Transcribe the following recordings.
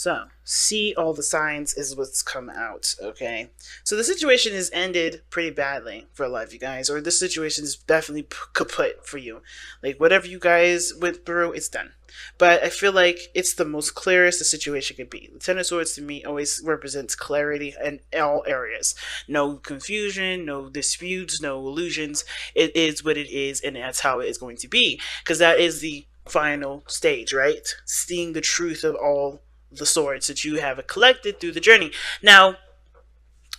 So, see all the signs is what's come out, okay? So the situation has ended pretty badly for a lot of you guys, or this situation is definitely kaput for you. Like, whatever you guys went through, it's done. But I feel like it's the most clearest the situation could be. The Ten of Swords to me always represents clarity in all areas. No confusion, no disputes, no illusions. It is what it is, and that's how it is going to be. Because that is the final stage, right? Seeing the truth of all the swords that you have collected through the journey. Now,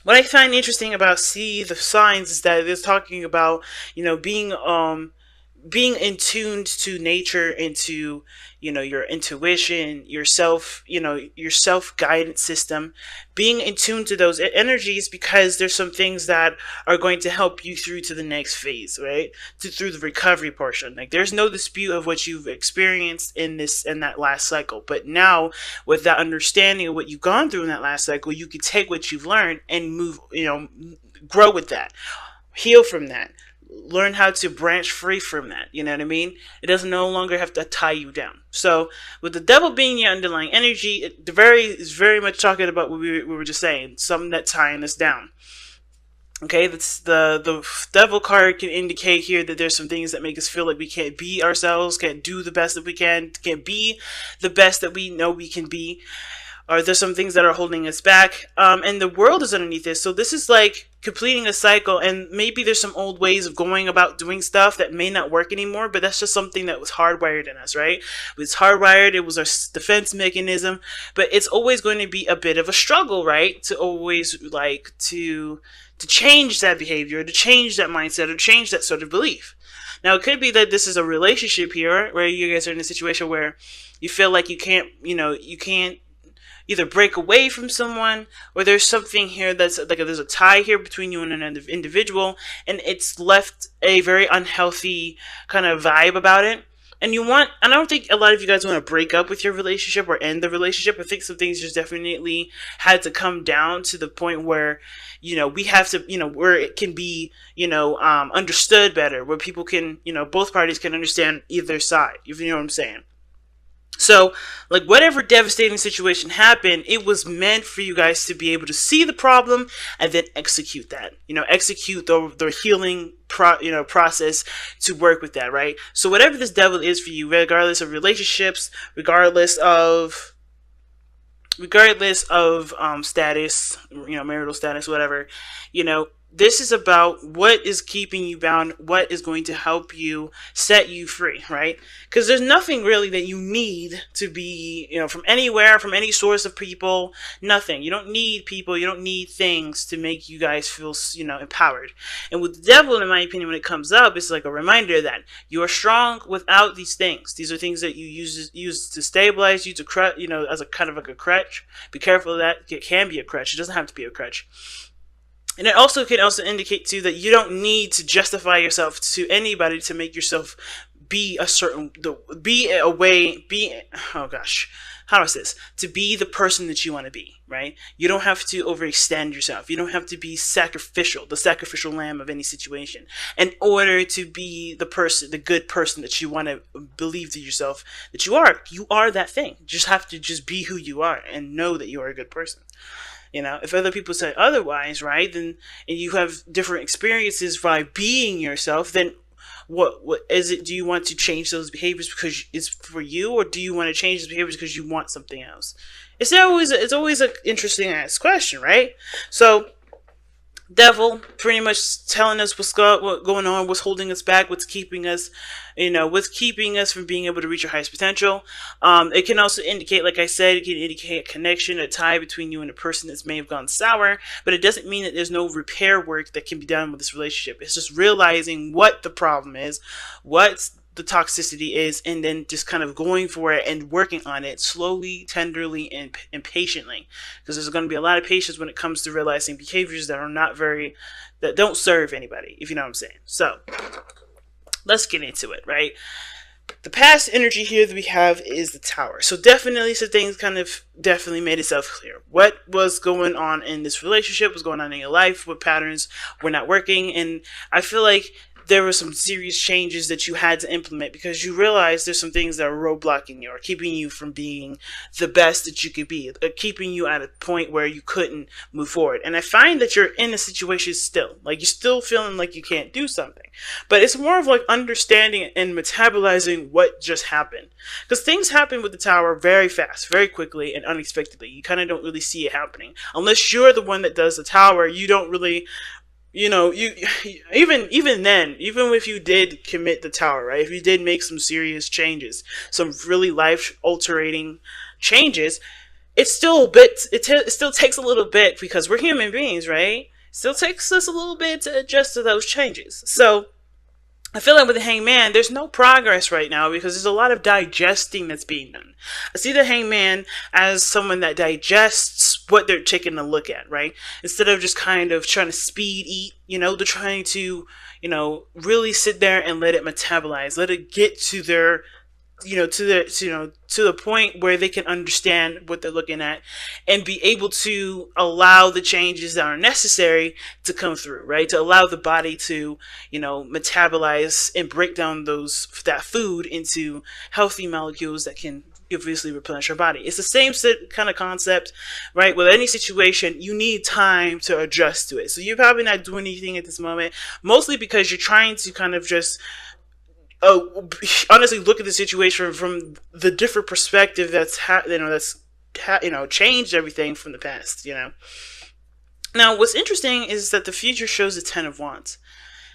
what I find interesting about see the signs is that it's talking about, being in tuned to nature, into your intuition, yourself, your self guidance system, being in tune to those energies, because there's some things that are going to help you through to the next phase, right? Through the recovery portion. Like, there's no dispute of what you've experienced in that last cycle, but now with that understanding of what you've gone through in that last cycle, you can take what you've learned and move, grow with that, heal from that, learn how to branch free from that. You know what I mean? It doesn't no longer have to tie you down. So with the devil being your underlying energy, is very much talking about what we were just saying, something that tying us down. Okay, that's the devil card can indicate here that there's some things that make us feel like we can't be ourselves, can't do the best that we can't be the best that we know we can be. Or there's some things that are holding us back, and the world is underneath this. So this is like completing a cycle, and maybe there's some old ways of going about doing stuff that may not work anymore, but that's just something that was hardwired in us, right? It was hardwired, it was our defense mechanism, but it's always going to be a bit of a struggle, right? To always like to change that behavior, to change that mindset, or change that sort of belief. Now, it could be that this is a relationship here where you guys are in a situation where you feel like you can't either break away from someone, or there's something here that's like there's a tie here between you and another individual, and it's left a very unhealthy kind of vibe about it. And I don't think a lot of you guys want to break up with your relationship or end the relationship. I think some things just definitely had to come down to the point where, we have to, where it can be, understood better, where people can, both parties can understand either side, if you know what I'm saying. So, like, whatever devastating situation happened, it was meant for you guys to be able to see the problem and then execute that. Execute the healing process to work with that, right? So whatever this devil is for you, regardless of relationships, regardless of status, marital status, whatever, this is about what is keeping you bound, what is going to help you set you free, right? Because there's nothing really that you need to be, from anywhere, from any source of people, nothing. You don't need people, you don't need things to make you guys feel, empowered. And with the devil, in my opinion, when it comes up, it's like a reminder that you are strong without these things. These are things that you use to stabilize you, to as a kind of like a crutch. Be careful of that. It can be a crutch. It doesn't have to be a crutch. And it also can indicate too that you don't need to justify yourself to anybody to make yourself be a certain, oh gosh, how do I say this? To be the person that you want to be, right? You don't have to overextend yourself. You don't have to be sacrificial, the sacrificial lamb of any situation, in order to be the good person that you want to believe to yourself that you are. You are that thing. You just have to just be who you are and know that you are a good person. If other people say otherwise, right, then, and you have different experiences by being yourself, then what is it? Do you want to change those behaviors because it's for you, or do you want to change those behaviors because you want something else? It's always an interesting asked question, right? So, devil pretty much telling us what's going on, what's holding us back, what's keeping us from being able to reach our highest potential. It can also indicate, like I said, it can indicate a connection, a tie between you and a person that may have gone sour, but it doesn't mean that there's no repair work that can be done with this relationship. It's just realizing what the problem is, what the toxicity is, and then just kind of going for it and working on it slowly, tenderly, and patiently, because there's going to be a lot of patience when it comes to realizing behaviors that don't serve anybody, if you know what I'm saying. So let's get into it, right? The past energy here that we have is the Tower. So definitely some things definitely made itself clear. What was going on in this relationship, what's going on in your life, what patterns were not working, and I feel like there were some serious changes that you had to implement because you realized there's some things that are roadblocking you or keeping you from being the best that you could be, keeping you at a point where you couldn't move forward. And I find that you're in a situation still, like you're still feeling like you can't do something, but it's more of like understanding and metabolizing what just happened, because things happen with the tower very fast, very quickly, and unexpectedly. You kind of don't really see it happening unless you're the one that does the tower. You don't really, you even then, even if you did commit the tower, right, if you did make some serious changes, some really life altering changes, it's still a bit, it still takes a little bit, because we're human beings, right? It still takes us a little bit to adjust to those changes. So I feel like with the Hangman, there's no progress right now because there's a lot of digesting that's being done. I see the Hangman as someone that digests what they're taking a look at, right? Instead of just kind of trying to speed eat, they're trying to, really sit there and let it metabolize, let it get to their, to the point where they can understand what they're looking at and be able to allow the changes that are necessary to come through, right? To allow the body to, metabolize and break down that food into healthy molecules that can obviously replenish our body. It's the same kind of concept, right? With any situation, you need time to adjust to it. So you're probably not doing anything at this moment, mostly because you're trying to kind of just honestly look at the situation from the different perspective that's changed everything from the past. Now what's interesting is that the future shows the 10 of Wands,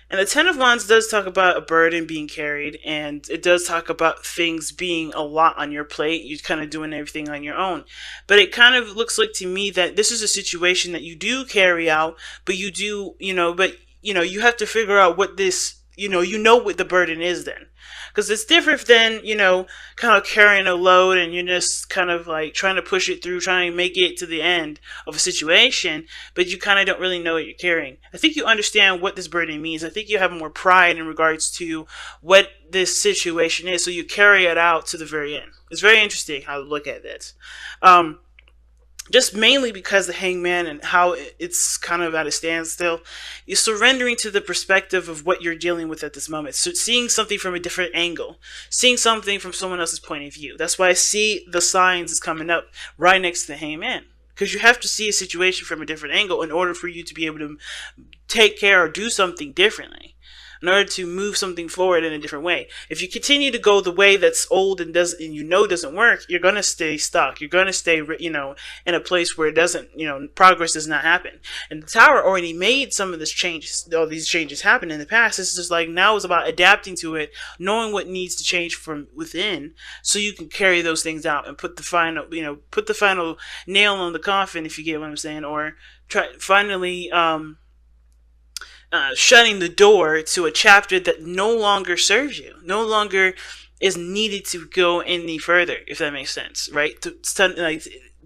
and the 10 of Wands does talk about a burden being carried, and it does talk about things being a lot on your plate. You're kind of doing everything on your own, but it kind of looks like to me that this is a situation that you do carry out, but you do, you have to figure out what this, what the burden is then. Because it's different than, kind of carrying a load and you're just kind of like trying to push it through, trying to make it to the end of a situation, but you kind of don't really know what you're carrying. I think you understand what this burden means. I think you have more pride in regards to what this situation is, so you carry it out to the very end. It's very interesting how to look at this. Just mainly because the Hangman and how it's kind of at a standstill, you're surrendering to the perspective of what you're dealing with at this moment. So seeing something from a different angle, seeing something from someone else's point of view. That's why I see the signs is coming up right next to the Hangman. Because you have to see a situation from a different angle in order for you to be able to take care or do something differently, in order to move something forward in a different way. If you continue to go the way that's old and doesn't work, you're going to stay stuck. You're going to stay, in a place where it doesn't, progress does not happen. And the tower already made some of all these changes happen in the past. It's just like now it's about adapting to it, knowing what needs to change from within, so you can carry those things out and put the final nail on the coffin, if you get what I'm saying, or finally, shutting the door to a chapter that no longer serves you, no longer is needed to go any further, if that makes sense, right?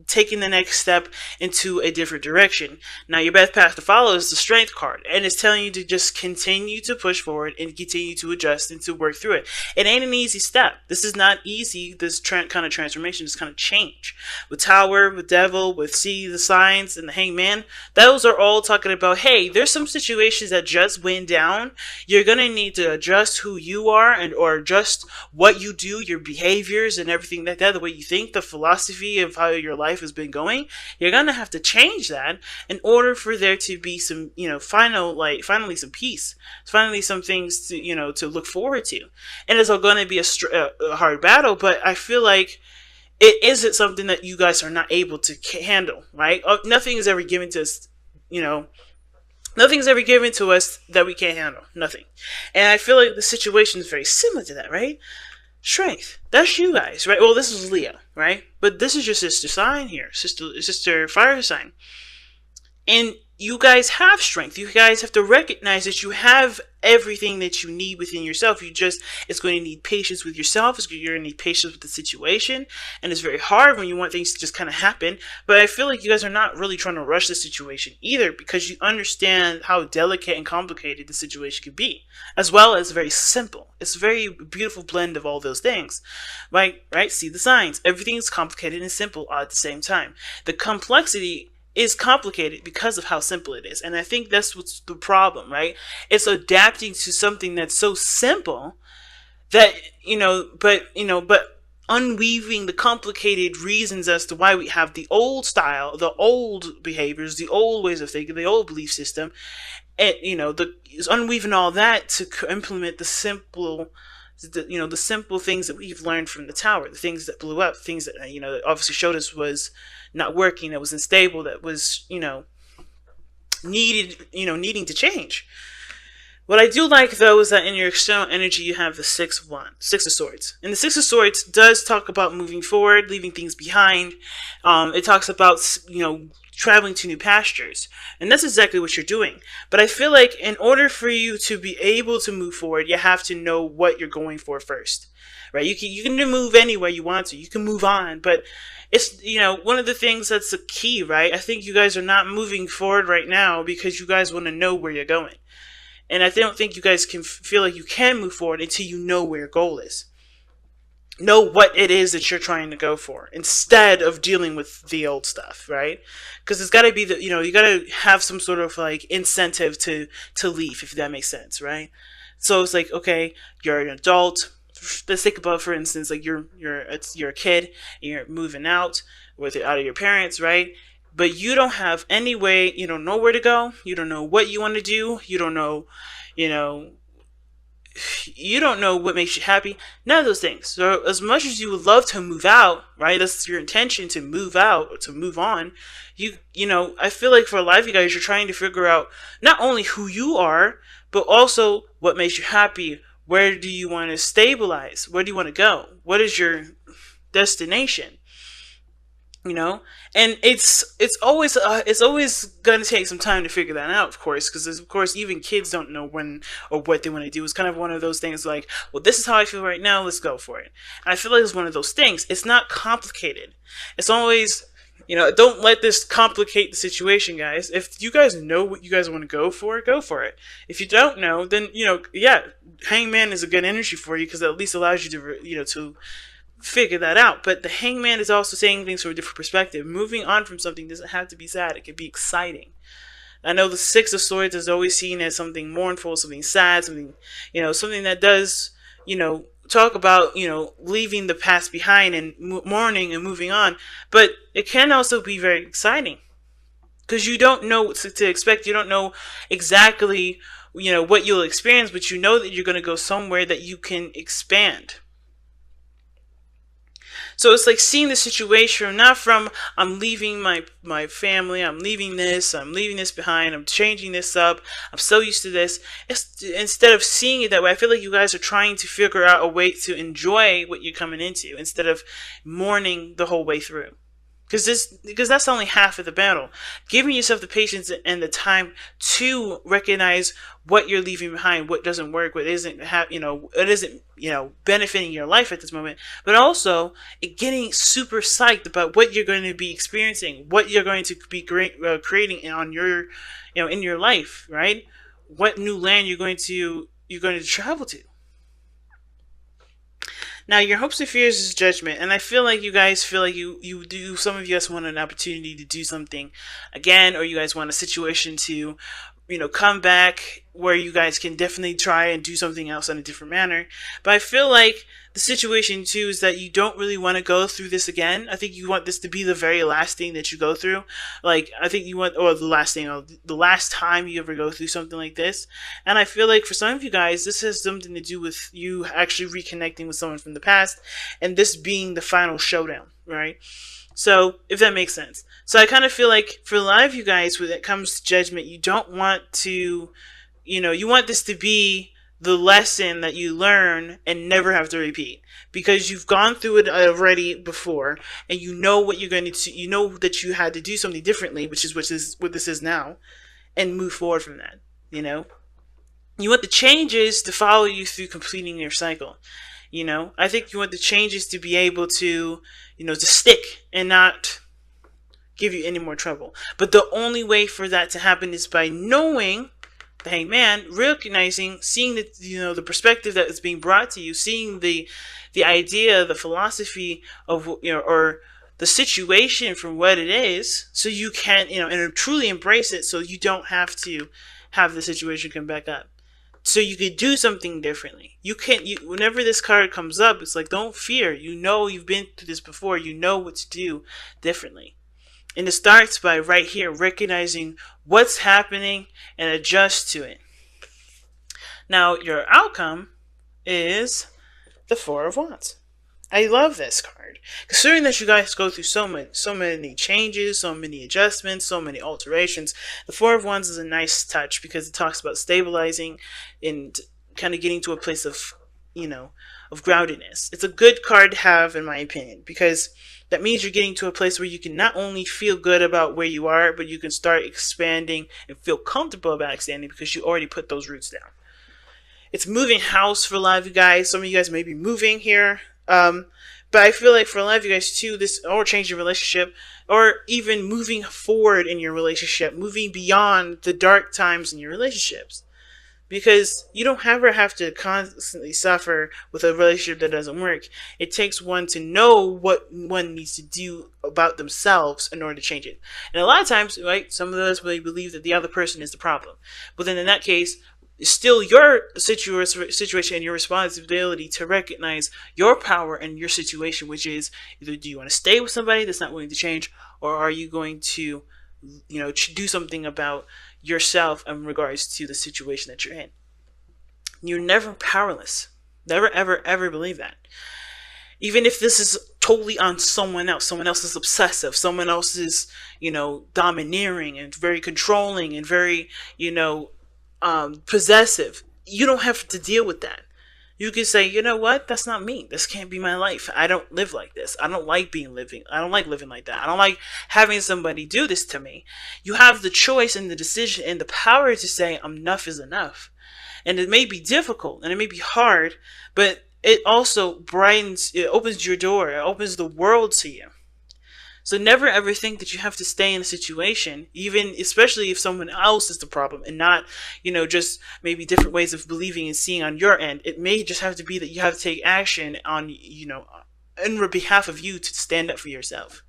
Taking the next step into a different direction. Now, your best path to follow is the Strength card, and it's telling you to just continue to push forward and continue to adjust and to work through it. It ain't an easy step. This is not easy, this kind of transformation, this kind of change. With Tower, with Devil, with See the Signs, and the Hangman, those are all talking about, hey, there's some situations that just went down. You're going to need to adjust who you are or adjust what you do, your behaviors and everything like that, the way you think, the philosophy of how your life has been going. You're gonna have to change that in order for there to be some, finally some peace, finally some things to, to look forward to. And it's going to be a hard battle, but I feel like it isn't something that you guys are not able to handle, right? Nothing is ever given to us, nothing's ever given to us that we can't handle. Nothing. And I feel like the situation is very similar to that, right? Strength. That's you guys, right? Well, this is Leo, right? But this is your sister sign here, sister fire sign. And you guys have strength. You guys have to recognize that you have everything that you need within yourself. It's going to need patience with yourself. You're going to need patience with the situation. And it's very hard when you want things to just kind of happen. But I feel like you guys are not really trying to rush the situation either, because you understand how delicate and complicated the situation could be, as well as very simple. It's a very beautiful blend of all those things. Right? See the signs. Everything is complicated and simple all at the same time. The complexity is complicated because of how simple it is. And I think that's what's the problem, right? It's adapting to something that's so simple that, but unweaving the complicated reasons as to why we have the old style, the old behaviors, the old ways of thinking, the old belief system, and the is unweaving all that to implement the simple things that we've learned from the tower, the things that blew up, things that that obviously showed us was not working, that was unstable, that was needing to change. What I do like, though, is that in your external energy, you have the Six of Swords. And the Six of Swords does talk about moving forward, leaving things behind. It talks about, traveling to new pastures. And that's exactly what you're doing. But I feel like in order for you to be able to move forward, you have to know what you're going for first. Right? You can move anywhere you want to. You can move on. But it's, one of the things that's the key, right? I think you guys are not moving forward right now because you guys want to know where you're going. And I don't think you guys can feel like you can move forward until you know where your goal is. Know what it is that you're trying to go for instead of dealing with the old stuff, right? Because it's got to be you got to have some sort of like incentive to leave, if that makes sense, right? So it's like, okay, you're an adult. Let's think about, for instance, like you're a kid and you're moving out out of your parents, right? But you don't have any way, you don't know where to go, you don't know what you want to do, you don't know, you don't know what makes you happy, none of those things. So as much as you would love to move out, right, that's your intention, to move out or to move on, I feel like for a lot of you guys, you're trying to figure out not only who you are, but also what makes you happy. Where do you want to stabilize? Where do you want to go? What is your destination? And it's always going to take some time to figure that out, of course, because of course even kids don't know when or what they want to do. It's kind of one of those things like, well, this is how I feel right now, let's go for it. And I feel like it's one of those things. It's not complicated. It's always, don't let this complicate the situation, guys. If you guys know what you guys want to go for it. If you don't know, then yeah, Hangman is a good energy for you, because it at least allows you to to figure that out. But the Hangman is also saying things from a different perspective. Moving on from something doesn't have to be sad. It can be exciting. I know the Six of Swords is always seen as something mournful, something sad, something that does talk about leaving the past behind and mourning and moving on. But it can also be very exciting, because you don't know what to expect. You don't know exactly what you'll experience, but you know that you're going to go somewhere that you can expand. So it's like seeing the situation not from, I'm leaving my family, I'm leaving this behind, I'm changing this up, I'm so used to this. Instead of seeing it that way, I feel like you guys are trying to figure out a way to enjoy what you're coming into instead of mourning the whole way through. Because that's only half of the battle. Giving yourself the patience and the time to recognize what you're leaving behind, what doesn't work, what isn't benefiting your life at this moment, but also getting super psyched about what you're going to be experiencing, what you're going to be creating on your in your life, right? What new land you're going to travel to. Now, your hopes and fears is judgment, and I feel like you guys feel like you do. Some of you guys want an opportunity to do something again, or you guys want a situation to, come back where you guys can definitely try and do something else in a different manner. But I feel like the situation too is that you don't really want to go through this again. I think you want this to be the very last thing that you go through. Like, I think you want, or the last thing, or the last time you ever go through something like this. And I feel like for some of you guys, this has something to do with you actually reconnecting with someone from the past, and this being the final showdown, right? So, if that makes sense. So I kind of feel like for a lot of you guys, when it comes to judgment, you don't want to, you want this to be the lesson that you learn and never have to repeat, because you've gone through it already before, and you know what you're going to, you know that you had to do something differently, which is what this is now, and move forward from that. You want the changes to follow you through completing your cycle. I think you want the changes to be able to, to stick and not give you any more trouble. But the only way for that to happen is by knowing the Hangman, recognizing, seeing the perspective that is being brought to you, seeing the idea, the philosophy of or the situation for what it is, so you can, and truly embrace it, so you don't have to have the situation come back up. So you could do something differently. You can't. Whenever this card comes up, it's like, don't fear. You've been through this before. You know what to do differently. And it starts by right here recognizing what's happening and adjust to it. Now your outcome is the Four of Wands. I love this card. Considering that you guys go through so many changes, so many adjustments, so many alterations, the Four of Wands is a nice touch because it talks about stabilizing and kind of getting to a place of, of groundedness. It's a good card to have, in my opinion, because that means you're getting to a place where you can not only feel good about where you are, but you can start expanding and feel comfortable about expanding because you already put those roots down. It's moving house for a lot of you guys. Some of you guys may be moving here. But I feel like for a lot of you guys too, this, or changing relationship, or even moving forward in your relationship, moving beyond the dark times in your relationships. Because you don't ever have to constantly suffer with a relationship that doesn't work. It takes one to know what one needs to do about themselves in order to change it. And a lot of times, right, some of us may believe that the other person is the problem. But then in that case, it's still your situation and your responsibility to recognize your power and your situation, which is either do you want to stay with somebody that's not willing to change, or are you going to, do something about yourself in regards to the situation that you're in. You're never powerless. Never, ever, ever believe that. Even if this is totally on someone else is obsessive, someone else is, domineering and very controlling and very, possessive. You don't have to deal with that. You can say, you know what? That's not me. This can't be my life. I don't live like this. I don't like I don't like living like that. I don't like having somebody do this to me. You have the choice and the decision and the power to say enough is enough. And it may be difficult and it may be hard, but it also it opens your door. It opens the world to you. So never ever think that you have to stay in a situation, especially if someone else is the problem and not, just maybe different ways of believing and seeing on your end. It may just have to be that you have to take action on, on behalf of you to stand up for yourself.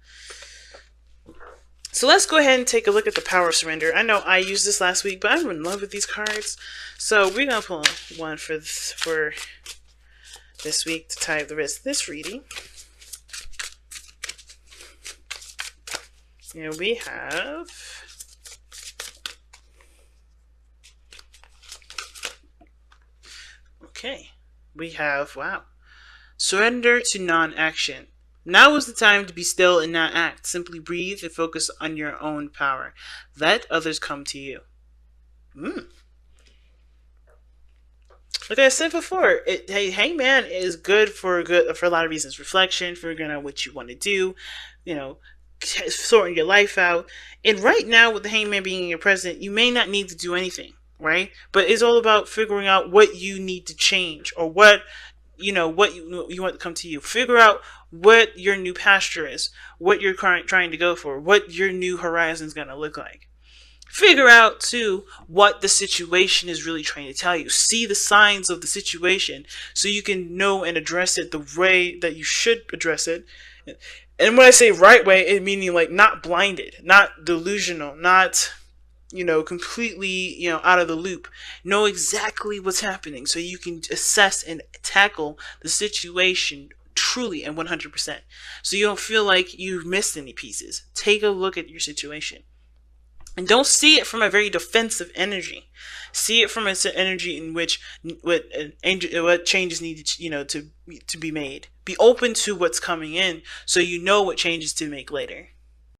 So let's go ahead and take a look at the Power of Surrender. I know I used this last week, but I'm in love with these cards. So we're going to pull one for this week to tie up the rest of this reading. Here we have wow. Surrender to non-action. Now is the time to be still and not act. Simply breathe and focus on your own power. Let others come to you. Like I said before, Hangman is good for a lot of reasons. Reflection, figuring out what you want to do, sorting your life out. And right now, with the Hangman being your president, you may not need to do anything, right? But it's all about figuring out what you need to change, or what you want to come to you. Figure out what your new pasture is, what you're trying to go for, what your new horizon is going to look like. Figure out, too, what the situation is really trying to tell you. See the signs of the situation so you can know and address it the way that you should address it. And when I say right way, it meaning like not blinded, not delusional, not, completely, out of the loop. Know exactly what's happening so you can assess and tackle the situation truly and 100%. So you don't feel like you've missed any pieces. Take a look at your situation. And don't see it from a very defensive energy. See it from an energy in which what changes need to be made. Be open to what's coming in so you know what changes to make later.